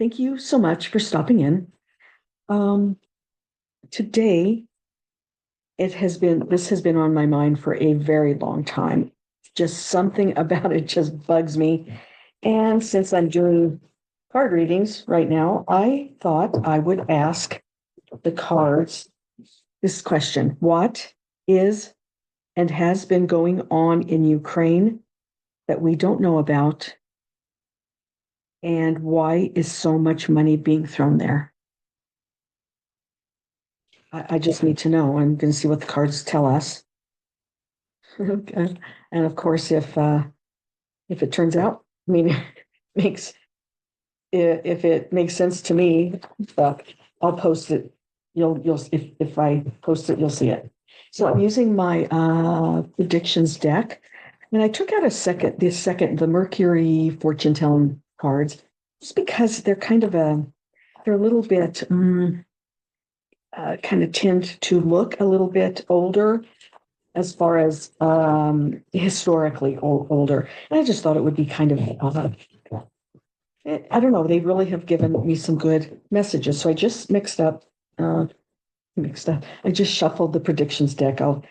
Thank you so much for stopping in. Today, this has been on my mind for a very long time. Just something about it just bugs me. And since I'm doing card readings right now, I thought I would ask the cards this question. What is and has been going on in Ukraine that we don't know about? And why is so much money being thrown there? I just need to know. I'm going to see what the cards tell us. Okay. And of course, if it turns out, I mean, makes if it makes sense to me, uh, I'll post it. You'll if I post it, you'll see it. So I'm using my predictions deck, and I took out the Mercury fortune telling cards, just because they're they're a little bit kind of tend to look a little bit older as far as historically older. And I just thought it would be kind of, I don't know, they really have given me some good messages. So I just I just shuffled the predictions deck. I'll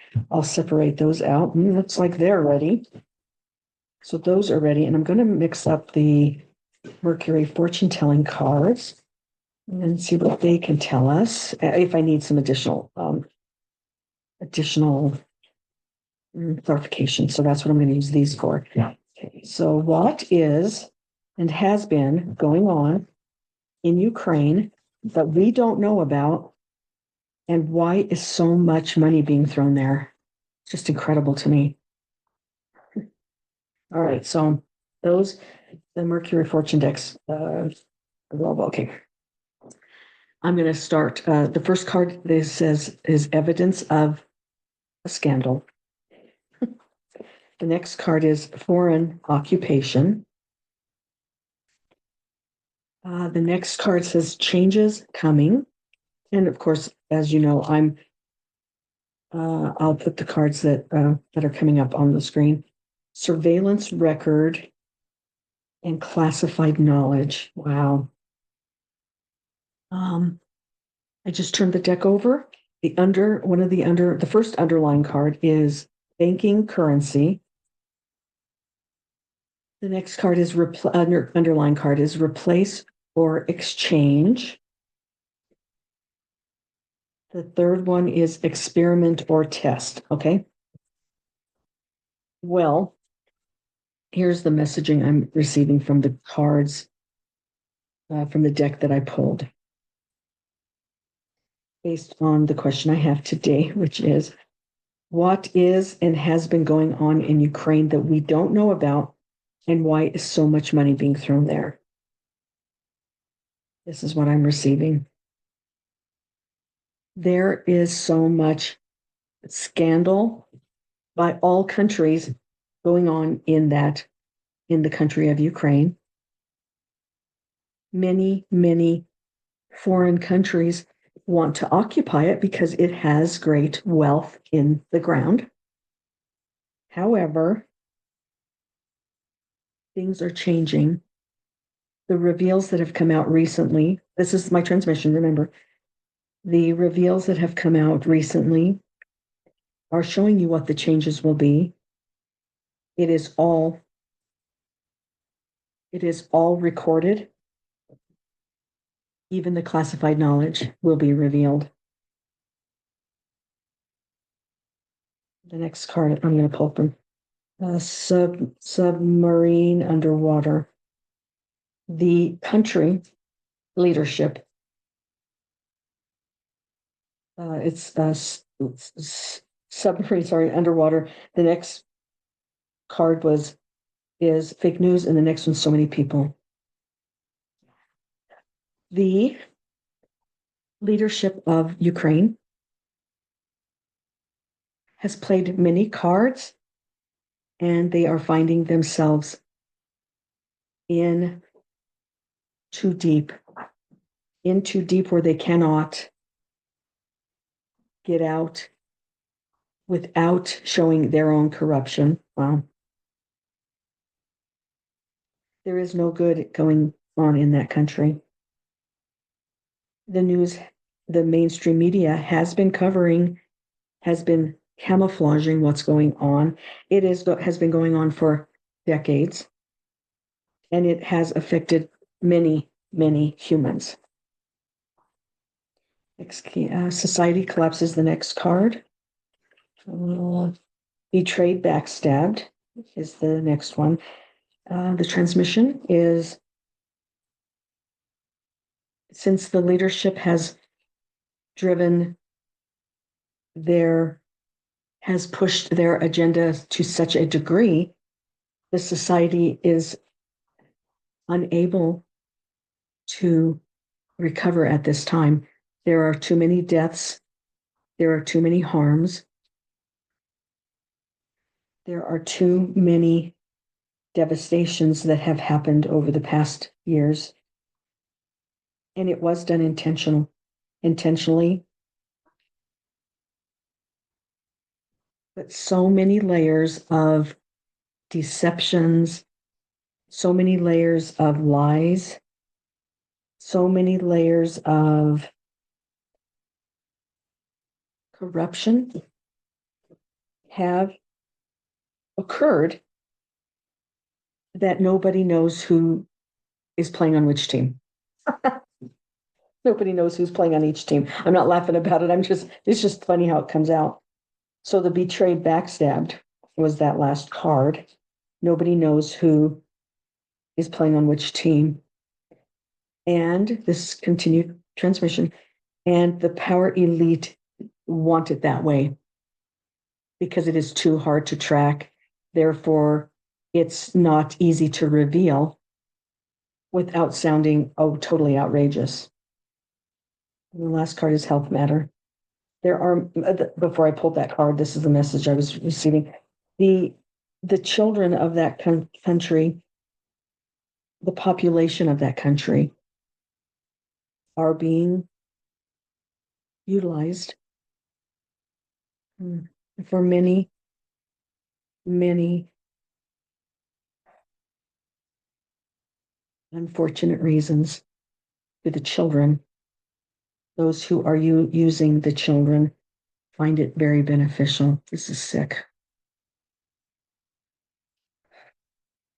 separate those out. Looks like they're ready. So those are ready. And I'm going to mix up the Mercury fortune telling cards and see what they can tell us if I need some additional clarification. So that's what I'm going to use these for. Yeah. Okay. So what is and has been going on in Ukraine that we don't know about, and why is so much money being thrown there? It's just incredible to me. All right. So the Mercury fortune decks, okay. I'm going to start. The first card this says is evidence of a scandal. The next card is foreign occupation. The next card says changes coming. And of course, as you know, I'll put the cards that are coming up on the screen. Surveillance record and classified knowledge. Wow. I just turned the deck over. The first underlying card is banking currency. The next card is underlying card is replace or exchange. The third one is experiment or test. Okay. Well, here's the messaging I'm receiving from the cards from the deck that I pulled based on the question I have today, which is what is and has been going on in Ukraine that we don't know about, and why is so much money being thrown there? This is what I'm receiving. There is so much scandal by all countries going on in the country of Ukraine. Many foreign countries want to occupy it because it has great wealth in the ground. However, things are changing. The reveals that have come out recently, this is my transmission, remember, the reveals that have come out recently are showing you what the changes will be. It is all recorded. Even the classified knowledge will be revealed. The next card I'm going to pull from submarine underwater. The country leadership. It's submarine, sorry, underwater. The next card is fake news, and the next one's so many people. The leadership of Ukraine has played many cards, and they are finding themselves in too deep where they cannot get out without showing their own corruption. Wow. There is no good going on in that country. the news, the mainstream media has been camouflaging what's going on. Has been going on for decades, and it has affected many, many humans. Society collapses, the next card. Betrayed, backstabbed is the next one. The transmission is, since the leadership has pushed their agenda to such a degree, the society is unable to recover at this time. There are too many deaths. There are too many harms. There are too many devastations that have happened over the past years. And it was done intentionally. But so many layers of deceptions, so many layers of lies, so many layers of corruption have occurred that nobody knows who is playing on which team. Nobody knows who's playing on each team. I'm not laughing about it. It's just funny how it comes out. So the betrayed, backstabbed was that last card. Nobody knows who is playing on which team. And this continued transmission. And the power elite want it that way because it is too hard to track. Therefore, it's not easy to reveal without sounding, totally outrageous. And the last card is health matter. Before I pulled that card, this is the message I was receiving. The children of that country, the population of that country, are being utilized for many, many unfortunate reasons. For the children, those who are using the children find it very beneficial. This is sick.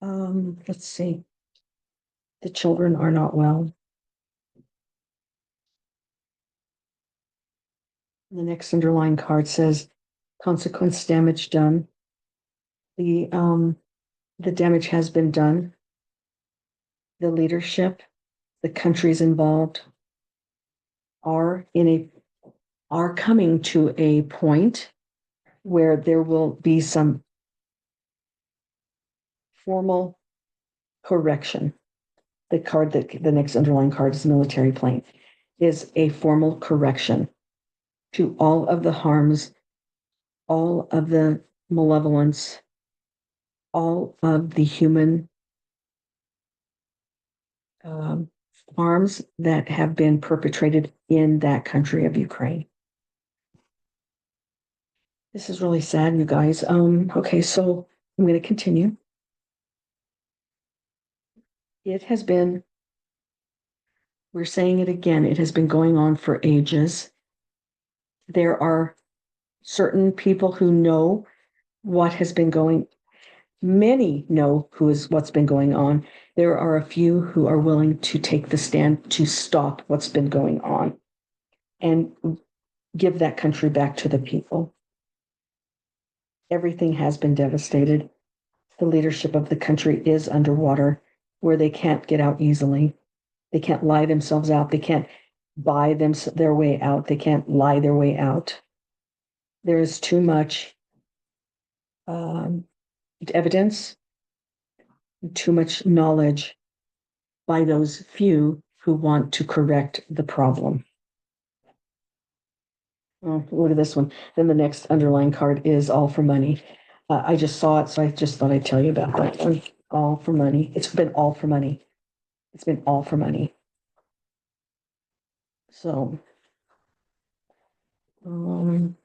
Let's see. The children are not well. The next underlying card says consequence damage done. The damage has been done. The leadership, the countries involved are coming to a point where there will be some formal correction. The next underlying card is military plane, is a formal correction to all of the harms, all of the malevolence, all of the human harms that have been perpetrated in that country of Ukraine. This is really sad, you guys. Okay, so I'm going to continue. We're saying it again, it has been going on for ages. There are certain people who know what has been going. Many know what's been going on. There are a few who are willing to take the stand to stop what's been going on and give that country back to the people. Everything has been devastated. The leadership of the country is underwater, where they can't get out easily. They can't lie themselves out. They can't buy their way out. They can't lie their way out. There is too much evidence, too much knowledge by those few who want to correct the problem. Oh, look at this one. Then the next underlying card is all for money. I just saw it, so I just thought I'd tell you about that one. All for money. It's been all for money. It's been all for money. So, I'm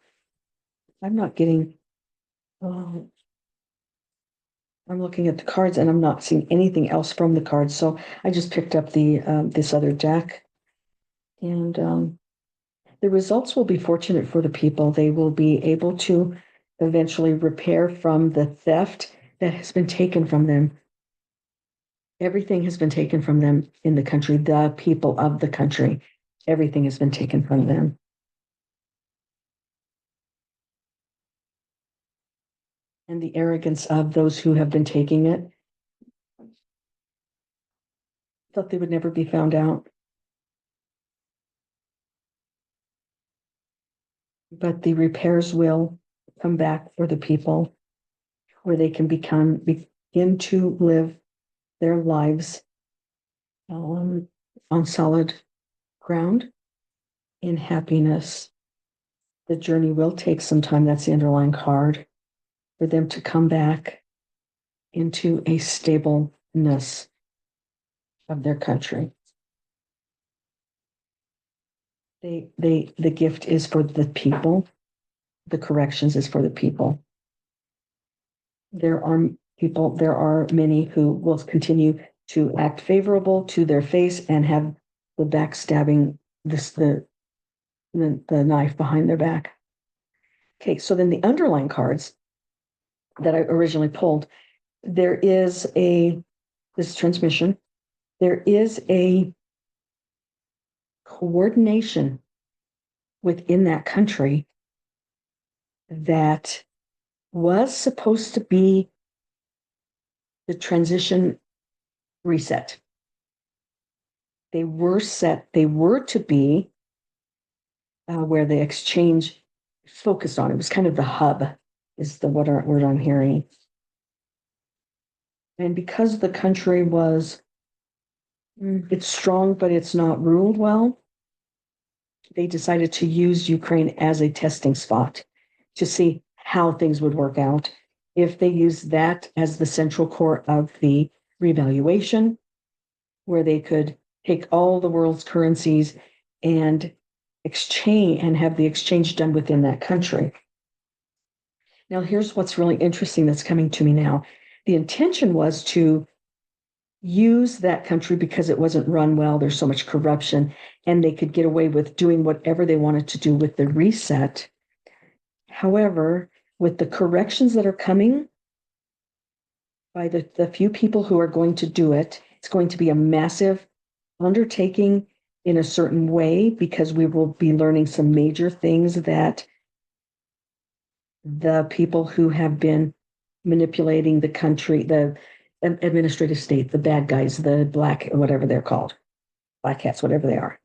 not getting. I'm looking at the cards and I'm not seeing anything else from the cards. So I just picked up this other deck. And the results will be fortunate for the people. They will be able to eventually repair from the theft that has been taken from them. Everything has been taken from them in the country, the people of the country. Everything has been taken from them. And the arrogance of those who have been taking it, thought they would never be found out. But the repairs will come back for the people where they can begin to live their lives on solid ground in happiness. The journey will take some time. That's the underlying card for them to come back into a stableness of their country. The gift is for the people. The corrections is for the people. There are many who will continue to act favorable to their face and have the backstabbing, the knife behind their back. Okay, so then the underlying cards that I originally pulled, there is this transmission, there is a coordination within that country that was supposed to be the transition reset. They were to be where the exchange focused on. It was kind of the hub, is the word I'm hearing. And because the country was, it's strong, but it's not ruled well, they decided to use Ukraine as a testing spot to see how things would work out. If they use that as the central core of the revaluation, where they could take all the world's currencies and exchange and have the exchange done within that country. Now, here's what's really interesting that's coming to me now. The intention was to use that country because it wasn't run well. There's so much corruption, and they could get away with doing whatever they wanted to do with the reset. However, with the corrections that are coming by the few people who are going to do it, it's going to be a massive undertaking in a certain way, because we will be learning some major things that the people who have been manipulating the country, the administrative state, the bad guys, the black, whatever they're called, black hats, whatever they are,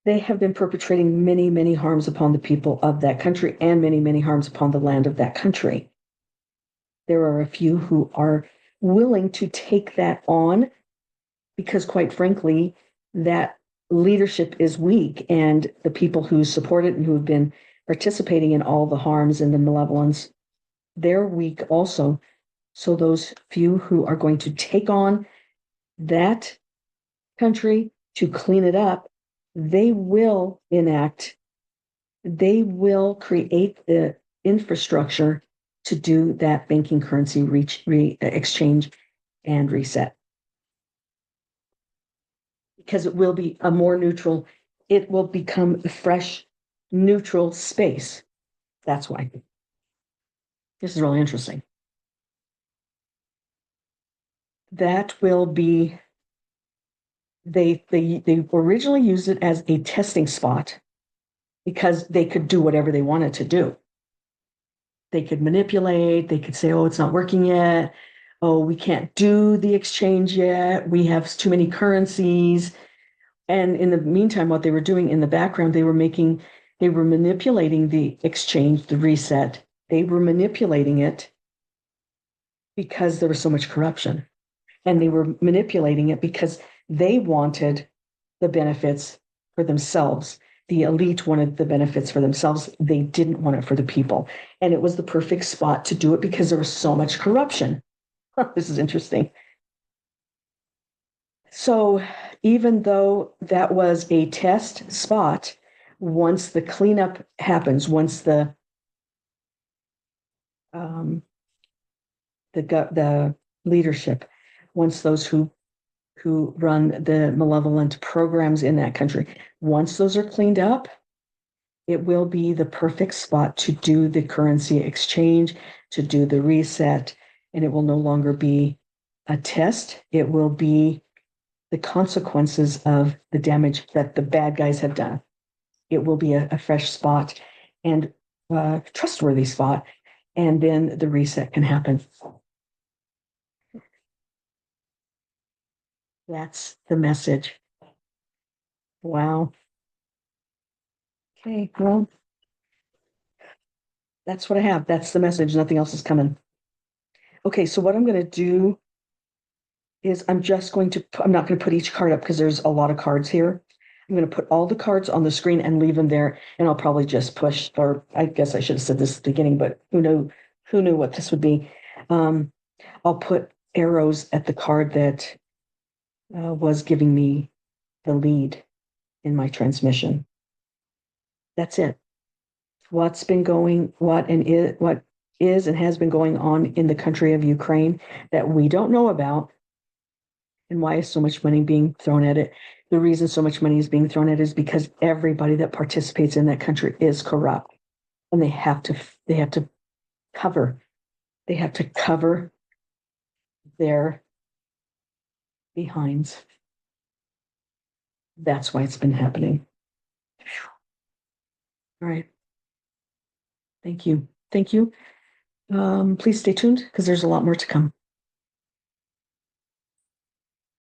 they have been perpetrating many, many harms upon the people of that country and many, many harms upon the land of that country. There are a few who are willing to take that on because, quite frankly, that leadership is weak, and the people who support it and who have been participating in all the harms and the malevolence, they're weak also. So those few who are going to take on that country to clean it up, they will create the infrastructure to do that banking currency exchange and reset. Because it will be a more neutral, it will become a fresh, neutral space. That's why. This is really interesting. That will be, they originally used it as a testing spot because they could do whatever they wanted to do. They could manipulate, they could say, oh, it's not working yet. Oh, we can't do the exchange yet. We have too many currencies. And in the meantime, what they were doing in the background, they were manipulating the exchange, the reset. They were manipulating it because there was so much corruption. And they were manipulating it because they wanted the benefits for themselves. The elite wanted the benefits for themselves. They didn't want it for the people. And it was the perfect spot to do it because there was so much corruption. This is interesting. So even though that was a test spot, once the cleanup happens, once the leadership, once those who who run the malevolent programs in that country. Once those are cleaned up, it will be the perfect spot to do the currency exchange, to do the reset, and it will no longer be a test. It will be the consequences of the damage that the bad guys have done. It will be a fresh spot and a trustworthy spot, and then the reset can happen. That's the message. Wow. Okay, well, that's what I have. That's the message. Nothing else is coming. Okay, so what I'm going to do is I'm not going to put each card up because there's a lot of cards here. I'm going to put all the cards on the screen and leave them there, and I'll probably just push, or I guess I should have said this at the beginning, but who knew what this would be. I'll put arrows at the card that was giving me the lead in my transmission. That's it. What is and has been going on in the country of Ukraine that we don't know about, and why is so much money being thrown at it? The reason so much money is being thrown at it is because everybody that participates in that country is corrupt, and they have to cover their behinds. That's why it's been happening. All right. Thank you. Thank you. Please stay tuned because there's a lot more to come.